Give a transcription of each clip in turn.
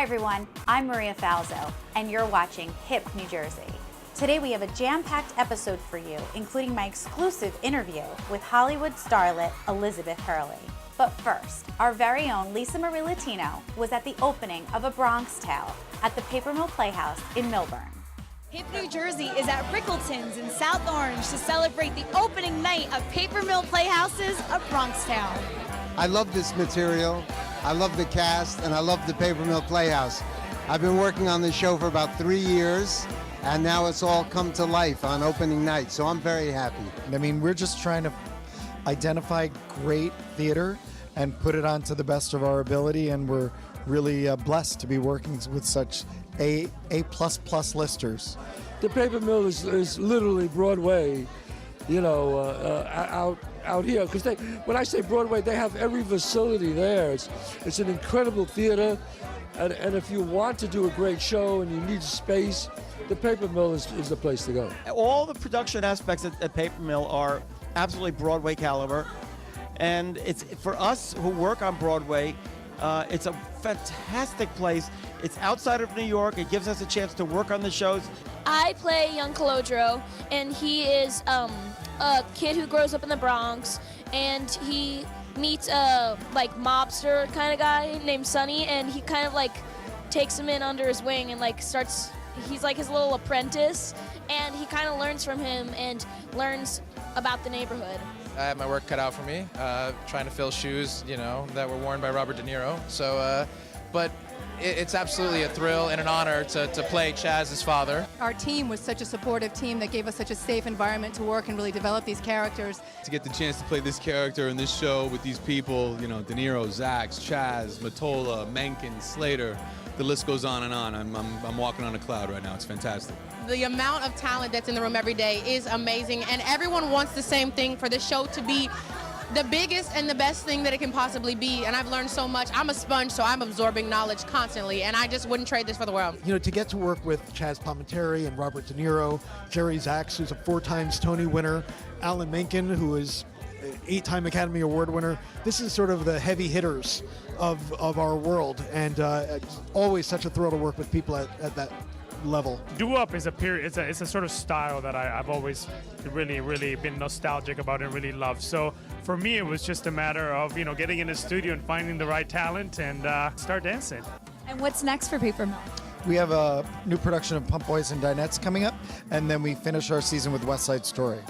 Hi everyone, I'm Maria Falzo, and you're watching Hip New Jersey. Today we have a jam-packed episode for you, including my exclusive interview with Hollywood starlet Elizabeth Hurley. But first, our very own Lisa Marie Latino was at the opening of A Bronx Tale at the Paper Mill Playhouse in Millburn. Hip New Jersey is at Rickleton's in South Orange to celebrate the opening night of Paper Mill Playhouse's A Bronx Tale. I love this material, I love the cast, and I love the Paper Mill Playhouse. I've been working on this show for about 3 years, and now it's all come to life on opening night, so I'm very happy. I mean, we're just trying to identify great theater and put it on to the best of our ability, and we're really blessed to be working with such A++ listers. The Paper Mill is literally Broadway, you know, out here. Because when I say Broadway, they have every facility there. It's an incredible theater, and if you want to do a great show and you need space, the Paper Mill is the place to go. All the production aspects at Paper Mill are absolutely Broadway caliber, and it's for us who work on Broadway. It's a fantastic place. It's outside of New York. It gives us a chance to work on the shows. I play young Calodro, and he is a kid who grows up in the Bronx, and he meets a like mobster kind of guy named Sonny, and he kind of like takes him in under his wing and like he's like his little apprentice, and he kind of learns from him and learns about the neighborhood. I had my work cut out for me, trying to fill shoes, you know, that were worn by Robert De Niro. So, but it's absolutely a thrill and an honor to play Chaz's father. Our team was such a supportive team that gave us such a safe environment to work and really develop these characters. To get the chance to play this character in this show with these people, you know, De Niro, Zax, Chaz, Matola, Menken, Slater, the list goes on and on. I'm walking on a cloud right now. It's fantastic. The amount of talent that's in the room every day is amazing, and everyone wants the same thing for the show to be the biggest and the best thing that it can possibly be, and I've learned so much. I'm a sponge, so I'm absorbing knowledge constantly, and I just wouldn't trade this for the world. You know, to get to work with Chaz Palminteri and Robert De Niro, Jerry Zax, who's a 4-time Tony winner, Alan Menken, who is an 8-time Academy Award winner. This is sort of the heavy hitters of our world, and it's always such a thrill to work with people at that level. Doo-wop is it's a sort of style that I've always really been nostalgic about and really loved. So for me, it was just a matter of, you know, getting in the studio and finding the right talent and start dancing. And what's next for Paper Mill? We have a new production of Pump Boys and Dinettes coming up, and then we finish our season with West Side Story.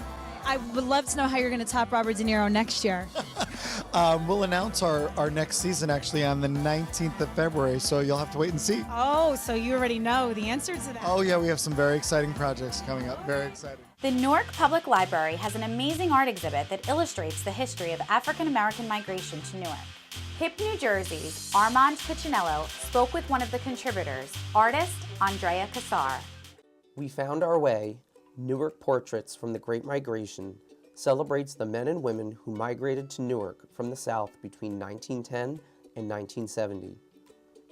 I would love to know how you're going to top Robert De Niro next year. We'll announce our next season actually on the 19th of February, so you'll have to wait and see. Oh, so you already know the answer to that. Oh yeah, we have some very exciting projects coming up. Very exciting. The Newark Public Library has an amazing art exhibit that illustrates the history of African American migration to Newark. Hip New Jersey's Armand Piccinello spoke with one of the contributors, artist Andrea Cassar. We Found Our Way, Newark Portraits from the Great Migration, celebrates the men and women who migrated to Newark from the South between 1910 and 1970.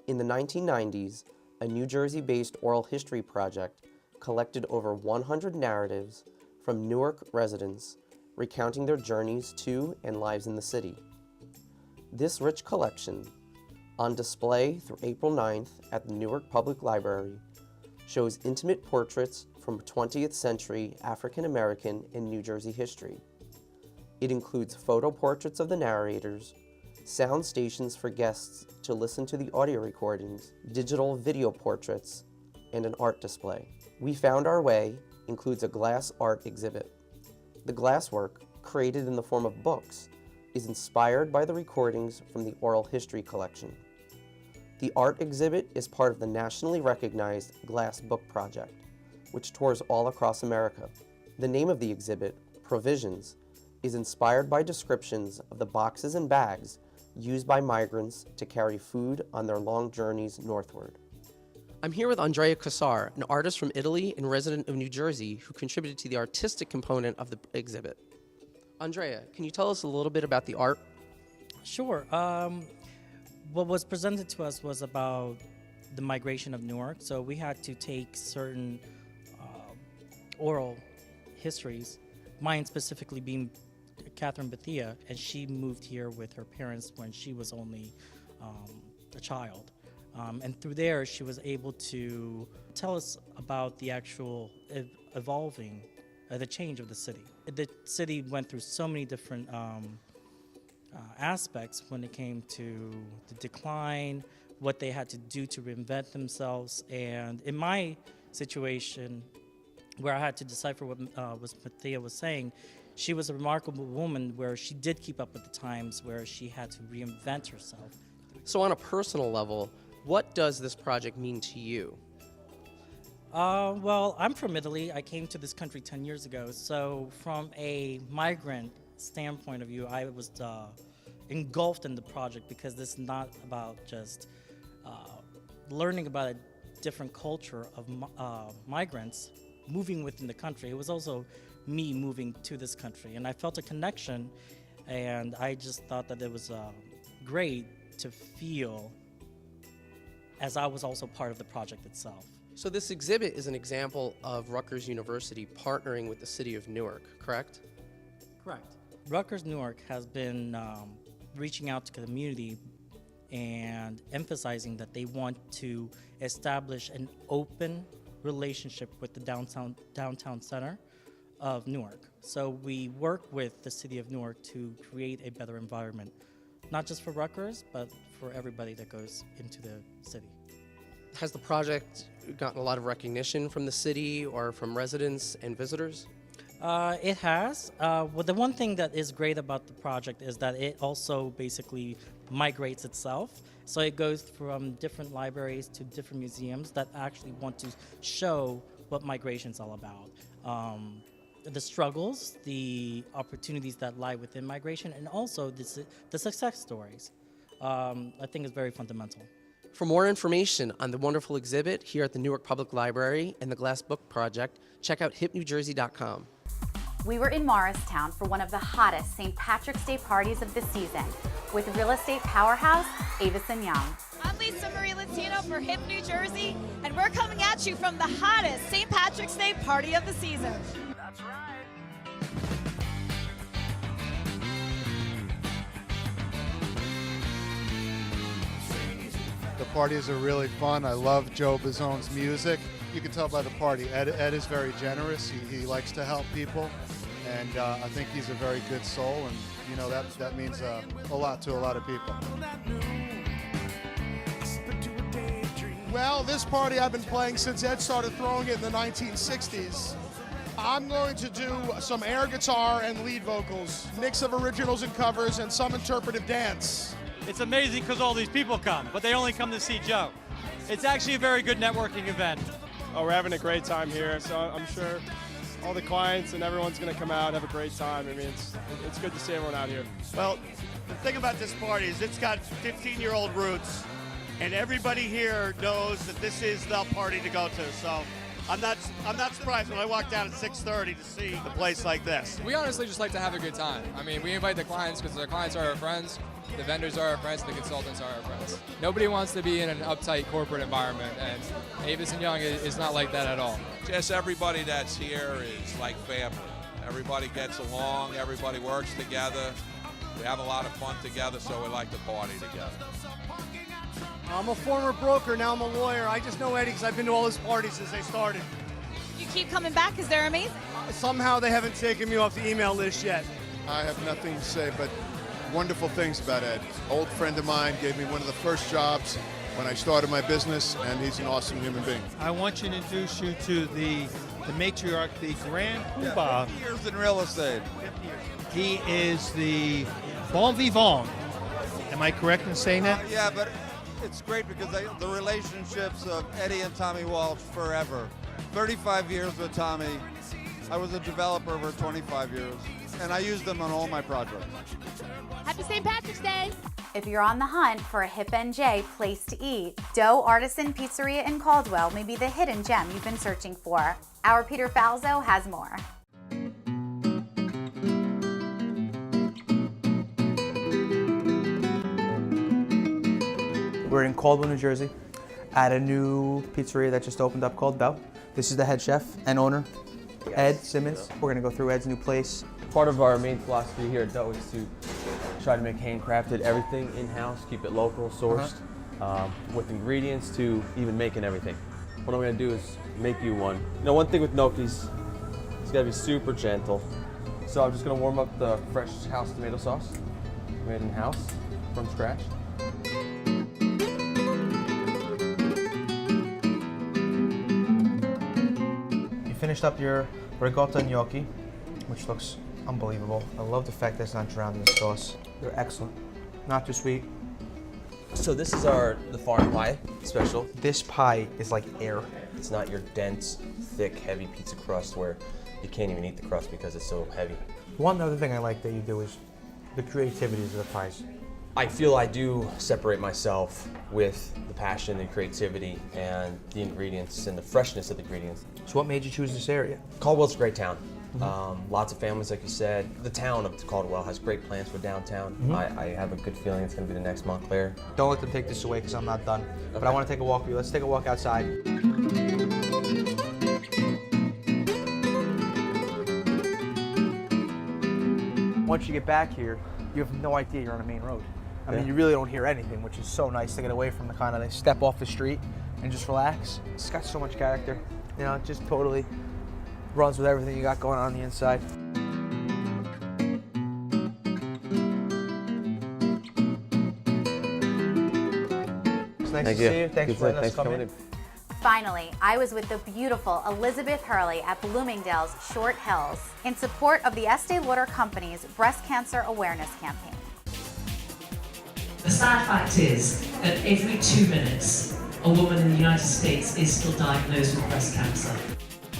In the 1990s, a New Jersey-based oral history project collected over 100 narratives from Newark residents recounting their journeys to and lives in the city. This rich collection, on display through April 9th at the Newark Public Library, shows intimate portraits from 20th century African American and New Jersey history. It includes photo portraits of the narrators, sound stations for guests to listen to the audio recordings, digital video portraits, and an art display. We Found Our Way includes a glass art exhibit. The glasswork, created in the form of books, is inspired by the recordings from the oral history collection. The art exhibit is part of the nationally recognized Glass Book Project, which tours all across America. The name of the exhibit, Provisions, is inspired by descriptions of the boxes and bags used by migrants to carry food on their long journeys northward. I'm here with Andrea Cassar, an artist from Italy and resident of New Jersey who contributed to the artistic component of the exhibit. Andrea, can you tell us a little bit about the art? Sure. What was presented to us was about the migration of Newark, so we had to take certain oral histories, mine specifically being Catherine Bethia, and she moved here with her parents when she was only a child. And through there, she was able to tell us about the actual evolving, the change of the city. The city went through so many different aspects when it came to the decline, what they had to do to reinvent themselves. And in my situation, where I had to decipher what Thea was saying, she was a remarkable woman where she did keep up with the times, where she had to reinvent herself. So on a personal level, what does this project mean to you? Well, I'm from Italy. I came to this country 10 years ago. So from a migrant standpoint of view, I was engulfed in the project, because this is not about just learning about a different culture of migrants moving within the country. It was also me moving to this country, and I felt a connection, and I just thought that it was great to feel as I was also part of the project itself. So this exhibit is an example of Rutgers University partnering with the city of Newark, correct? Correct. Rutgers Newark has been reaching out to the community and emphasizing that they want to establish an open relationship with the downtown center of Newark. So we work with the city of Newark to create a better environment, not just for Rutgers, but for everybody that goes into the city. Has the project gotten a lot of recognition from the city or from residents and visitors? It has. Well, the one thing that is great about the project is that it also basically migrates itself. So it goes from different libraries to different museums that actually want to show what migration is all about. The struggles, the opportunities that lie within migration, and also the success stories. I think is very fundamental. For more information on the wonderful exhibit here at the Newark Public Library and the Glass Book Project, check out hipnewjersey.com. We were in Morristown for one of the hottest St. Patrick's Day parties of the season with real estate powerhouse Artisan Young. I'm Lisa Marie Latino for Hip New Jersey, and we're coming at you from the hottest St. Patrick's Day party of the season. That's right. The parties are really fun. I love Joe Bazzone's music. You can tell by the party. Ed is very generous. He likes to help people, and I think he's a very good soul, and you know that means a lot to a lot of people. Well, this party I've been playing since Ed started throwing it in the 1960s. I'm going to do some air guitar and lead vocals, mix of originals and covers, and some interpretive dance. It's amazing because all these people come, but they only come to see Joe. It's actually a very good networking event. Oh, we're having a great time here, so I'm sure all the clients and everyone's going to come out and have a great time. I mean, it's good to see everyone out here. Well, the thing about this party is it's got 15-year-old roots, and everybody here knows that this is the party to go to. So I'm not surprised when I walk down at 6:30 to see the place like this. We honestly just like to have a good time. I mean, we invite the clients because the clients are our friends, the vendors are our friends, the consultants are our friends. Nobody wants to be in an uptight corporate environment, and Artisan Young is not like that at all. Just everybody that's here is like family. Everybody gets along, everybody works together. We have a lot of fun together, so we like to party together. I'm a former broker, now I'm a lawyer. I just know Eddie because I've been to all his parties since they started. You keep coming back because they're amazing. Somehow they haven't taken me off the email list yet. I have nothing to say but wonderful things about Ed. Old friend of mine, gave me one of the first jobs when I started my business, and he's an awesome human being. I want to introduce you to the matriarch, the Grand Poobah. 50 years in real estate. He is the bon vivant. Am I correct in saying that? Yeah, but it's great because the relationships of Eddie and Tommy Walsh forever. 35 years with Tommy. I was a developer for 25 years, and I used them on all my projects. Happy St. Patrick's Day! If you're on the hunt for a hip NJ place to eat, Dough Artisan Pizzeria in Caldwell may be the hidden gem you've been searching for. Our Peter Falzo has more. We're in Caldwell, New Jersey, at a new pizzeria that just opened up called Dough. This is the head chef and owner, Ed Simmons. We're gonna go through Ed's new place. Part of our main philosophy here at Dough is to try to make handcrafted everything in-house, keep it local, sourced. with ingredients to even making everything. What I'm gonna do is make you one. You know, one thing with gnocchis, it's gotta be super gentle. So I'm just gonna warm up the fresh house tomato sauce, made in-house from scratch. You finished up your ricotta gnocchi, which looks unbelievable. I love the fact that it's not drowned in the sauce. They're excellent. Not too sweet. So this is the farm pie special. This pie is like air. It's not your dense, thick, heavy pizza crust where you can't even eat the crust because it's so heavy. One other thing I like that you do is the creativity of the pies. I feel I do separate myself with the passion and creativity and the ingredients and the freshness of the ingredients. So what made you choose this area? Caldwell's a great town. Lots of families, like you said. The town of Caldwell has great plans for downtown. I have a good feeling it's going to be the next Montclair. Don't let them take this away because I'm not done. But I want to take a walk with you. Let's take a walk outside. Once you get back here, you have no idea you're on a main road. I mean, you really don't hear anything, which is so nice to get away from the kind of step off the street and just relax. It's got so much character. You know, it just totally runs with everything you got going on the inside. It's nice to see you. Thanks for letting us come in. Finally, I was with the beautiful Elizabeth Hurley at Bloomingdale's Short Hills in support of the Estee Lauder Company's breast cancer awareness campaign. The sad fact is that every 2 minutes, a woman in the United States is still diagnosed with breast cancer.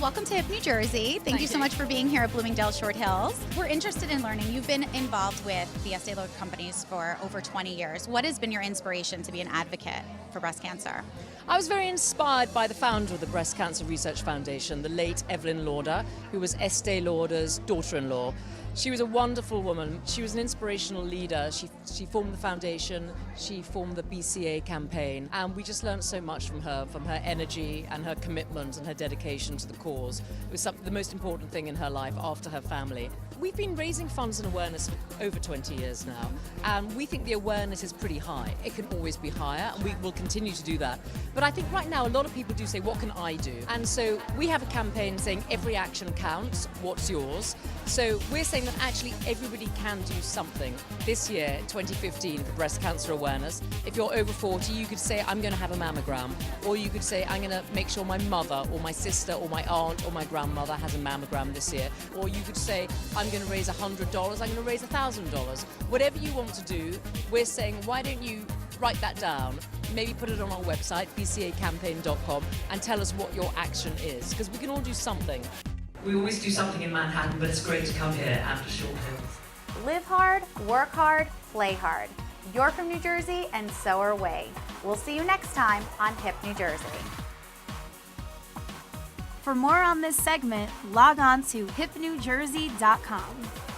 Welcome to New Jersey. Thank you so much for being here at Bloomingdale Short Hills. We're interested in learning. You've been involved with the Estee Lauder companies for over 20 years. What has been your inspiration to be an advocate for breast cancer? I was very inspired by the founder of the Breast Cancer Research Foundation, the late Evelyn Lauder, who was Estee Lauder's daughter-in-law. She was a wonderful woman. She was an inspirational leader. She formed the foundation, she formed the BCA campaign, and we just learned so much from her energy and her commitment and her dedication to the cause. It was the most important thing in her life after her family. We've been raising funds and awareness for over 20 years now, and we think the awareness is pretty high. It can always be higher, and we will continue to do that. But I think right now a lot of people do say, what can I do? And so we have a campaign saying every action counts, what's yours? So we're saying that actually everybody can do something. This year, 2015, for breast cancer awareness, if you're over 40, you could say, I'm going to have a mammogram. Or you could say, I'm going to make sure my mother or my sister or my aunt or my grandmother has a mammogram this year. Or you could say, I'm going to raise $100, I'm going to raise $1,000. Whatever you want to do, we're saying, why don't you write that down, maybe put it on our website, bcacampaign.com, and tell us what your action is, because we can all do something. We always do something in Manhattan, but it's great to come here after Short Hills. Live hard, work hard, play hard. You're from New Jersey, and so are we. We'll see you next time on Hip New Jersey. For more on this segment, log on to hipnewjersey.com.